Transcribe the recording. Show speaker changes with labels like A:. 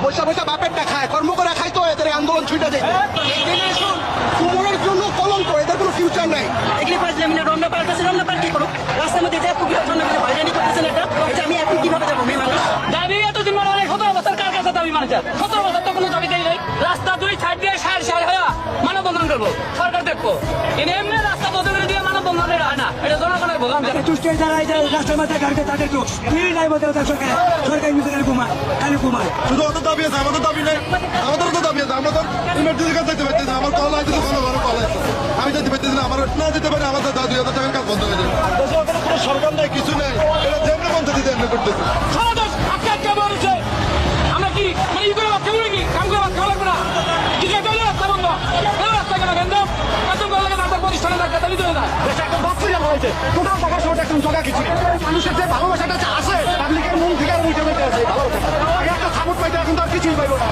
A: বৈশা বৈশা বাপেরটা খায়, কর্ম করে খায় তো এদের আন্দোলন ছুটে যায়। কুমোরের জন্য কলঙ্ক, এদের কোনো ফিউচার নাই।
B: এগুলি পারছিলাম না, রমনা পার্ক আছে, রমনা পার্ক কি করো? রাস্তার মধ্যে যে খুবই জন্য হয়রানি করতেছেন এটা, এটা আমি এখন কিভাবে যাবো মেয়ে মানুষ?
C: দাবি এতদিন মানে অনেক 17 বছর কার কাছে দাবি মানছে? 17 বছর তো কোনো দাবি দেয় নাই। রাস্তা দুই সাইড দিয়ে সার হয়ে মানববন্ধন করবো, সরকার দেখবো। কিন্তু এমনি রাস্তা বদলে দিয়ে মানববন্ধন এটা হয় না, এটা জনগণের ভোগাম।
D: তুষ্টের যারা রাস্তার মাথায় গাড়িতে তাদের তো নাই বলতে সরকার মিউজিক্যাল ঘুমায়, খালি ঘুমায়।
E: শুধু অত দাবি আছে, আমাদের দাবি নেই। আমাদের তো দাবি আছে, আমরা তো ইমার্জেন্সি কাজ যেতে পারতেছি না। আমার কল আছে, কোনো ঘরে কল আছে, আমি যেতে পারতেছি না। আমার না যেতে পারে, আমাদের 2,000 টাকার কাজ বন্ধ হয়ে যায়। দেশে ওখানে কোনো সরকার নেই, কিছু নেই। এটা যেমনি বন্ধ দিতে এমনি করতেছে।
C: সারা দেশ আটকে বলছে আমরা কি মানে ই করে বাচ্চা বলে কি কাম করে বাচ্চা লাগবে না, কিছু একটা হলে রাস্তা বন্ধ, রাস্তা কেন বন্ধ? এত বললে তাদের প্রতিষ্ঠানে ডাক্তার দাবি দেবে না।
A: দেশে একদম বাচ্চা হয়েছে, টোটাল টাকা সহ একদম জগা কিছু নেই। মানুষের যে ভালোবাসাটা আছে, পাবলিকের মন থেকে আর উঠে বেঁচে আছে ভালোবাসাটা। আগে একটা সাপোর্ট পাইতে, এখন তো আর কিছুই পাইবো না।